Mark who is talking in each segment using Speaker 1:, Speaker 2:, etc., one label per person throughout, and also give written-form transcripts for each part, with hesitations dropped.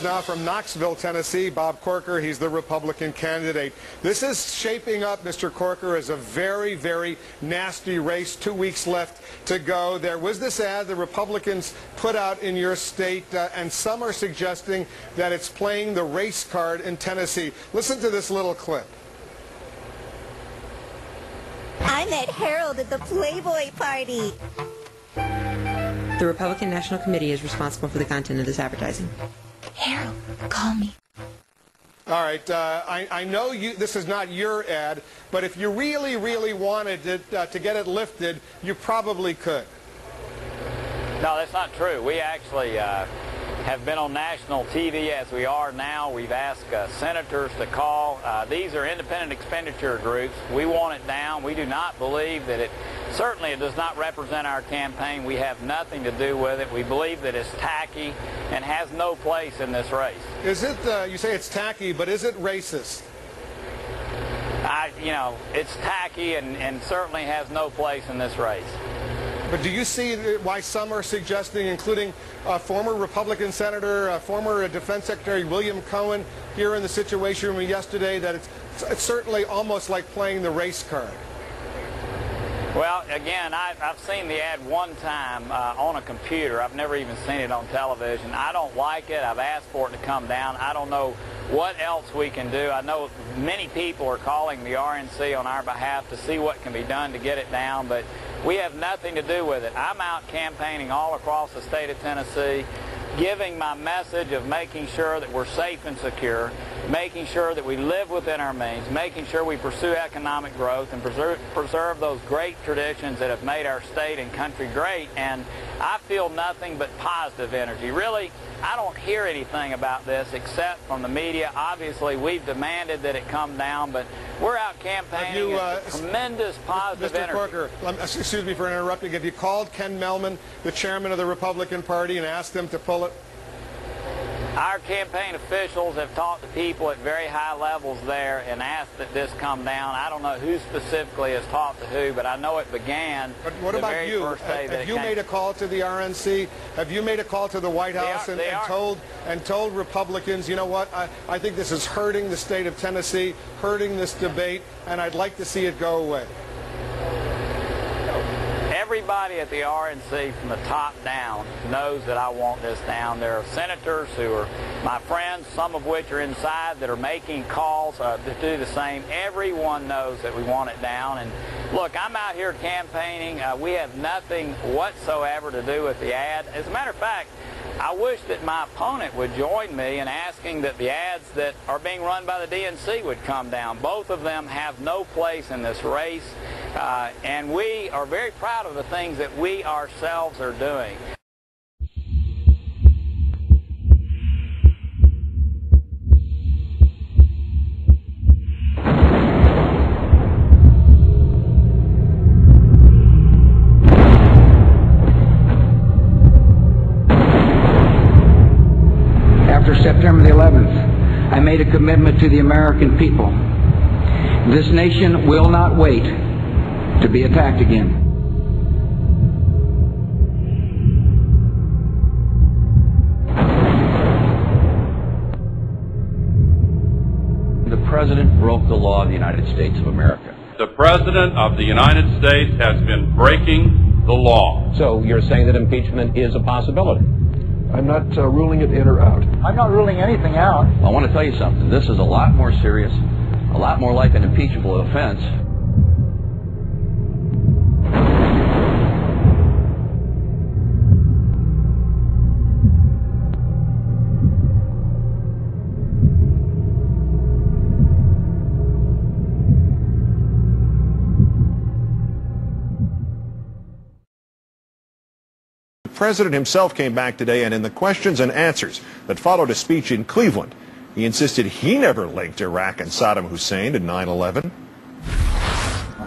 Speaker 1: now from Knoxville, Tennessee. Bob Corker, he's the Republican candidate. This is shaping up, Mr. Corker, as a very, very nasty race. 2 weeks left to go. There was this ad the Republicans put out in your state, and some are suggesting that it's playing the race card in Tennessee. Listen to this little clip.
Speaker 2: I met Harold at the Playboy party.
Speaker 3: The Republican National Committee is responsible for the content of this advertising.
Speaker 2: Harold, call me.
Speaker 1: All right, I know this is not your ad, but if you really, really wanted it, to get it lifted, you probably could.
Speaker 4: No, that's not true. We actually have been on national TV as we are now. We've asked senators to call. These are independent expenditure groups. We want it down. We do not believe that it does not represent our campaign. We have nothing to do with it. We believe that it's tacky and has no place in this race.
Speaker 1: Is it, you say it's tacky, but is it racist?
Speaker 4: You know, it's tacky and certainly has no place in this race.
Speaker 1: But do you see why some are suggesting, including former Republican Senator, former Defense Secretary William Cohen here in the Situation Room yesterday, that it's certainly almost like playing the race card?
Speaker 4: Well, again, I've seen the ad one time on a computer. I've never even seen it on television. I don't like it. I've asked for it to come down. I don't know what else we can do. I know many people are calling the RNC on our behalf to see what can be done to get it down, but we have nothing to do with it. I'm out campaigning all across the state of Tennessee, giving my message of making sure that we're safe and secure, making sure that we live within our means, making sure we pursue economic growth and preserve those great traditions that have made our state and country great. And I feel nothing but positive energy. Really, I don't hear anything about this except from the media. Obviously, we've demanded that it come down, but we're out campaigning with tremendous positive energy.
Speaker 1: Mr. Corker, excuse me for interrupting. Have you called Ken Mehlman, the chairman of the Republican Party, and asked him to pull it?
Speaker 4: Our campaign officials have talked to people at very high levels there and asked that this come down. I don't know who specifically has talked to who, but I know it began
Speaker 1: the very
Speaker 4: first day that it came.
Speaker 1: Have you made a call to the RNC? Have you made a call to the White House and told Republicans, you know what, I think this is hurting the state of Tennessee, hurting this debate, and I'd like to see it go away?
Speaker 4: Everybody at the RNC from the top down knows that I want this down. There are senators who are my friends, some of which are inside, that are making calls to do the same. Everyone knows that we want it down. And look, I'm out here campaigning. We have nothing whatsoever to do with the ad. As a matter of fact, I wish that my opponent would join me in asking that the ads that are being run by the DNC would come down. Both of them have no place in this race, and we are very proud of the things that we ourselves are doing.
Speaker 5: After September the 11th, I made a commitment to the American people. This nation will not wait to be attacked again.
Speaker 6: The President broke the law of the United States of America.
Speaker 7: The President of the United States has been breaking the law.
Speaker 6: So you're saying that impeachment is a possibility?
Speaker 8: I'm not ruling it in or out.
Speaker 9: I'm not ruling anything out.
Speaker 6: I want to tell you something. This is a lot more serious, a lot more like an impeachable offense.
Speaker 10: The President himself came back today, and in the questions and answers that followed a speech in Cleveland, he insisted he never linked Iraq and Saddam Hussein to 9/11.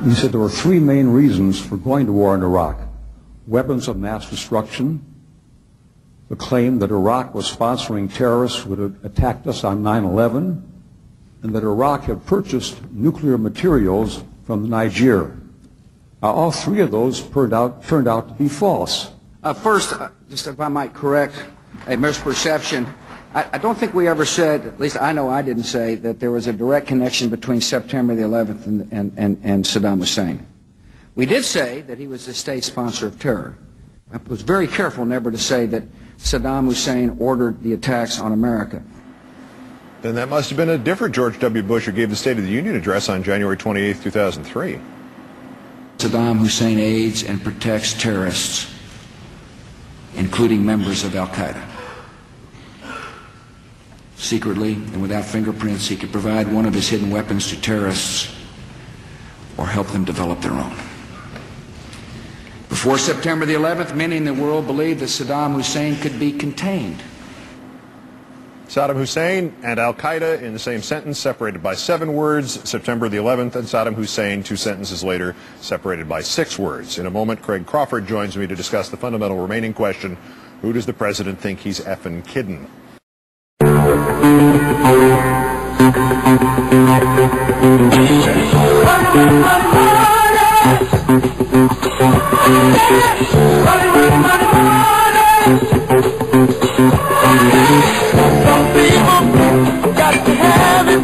Speaker 11: He said there were three main reasons for going to war in Iraq: weapons of mass destruction, the claim that Iraq was sponsoring terrorists who had attacked us on 9/11, and that Iraq had purchased nuclear materials from Niger. All three of those turned out to be false.
Speaker 5: First, just if I might correct a misperception, I don't think we ever said, at least I know I didn't say, that there was a direct connection between September the 11th and Saddam Hussein. We did say that he was the state sponsor of terror. I was very careful never to say that Saddam Hussein ordered the attacks on America.
Speaker 10: Then that must have been a different George W. Bush who gave the State of the Union address on January 28, 2003.
Speaker 5: Saddam Hussein aids and protects terrorists, including members of Al-Qaeda. Secretly and without fingerprints, he could provide one of his hidden weapons to terrorists or help them develop their own. Before September the 11th, many in the world believed that Saddam Hussein could be contained.
Speaker 10: Saddam Hussein and Al-Qaeda in the same sentence, separated by 7 words. September the 11th and Saddam Hussein, 2 sentences later, separated by 6 words. In a moment, Craig Crawford joins me to discuss the fundamental remaining question: who does the president think he's effing kidding?
Speaker 12: Some people got to have it.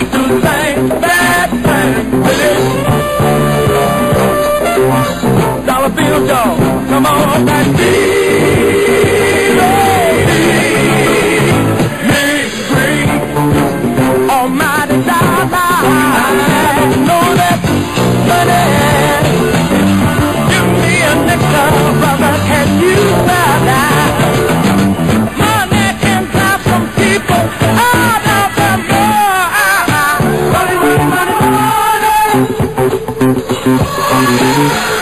Speaker 12: Do things, bad things with it. Dollar bill, y'all, come on back. Almighty dollar, know that money. Give me a nickel, brother, can you buy that? Money can drive some people out of the mud. Money, money, money, money.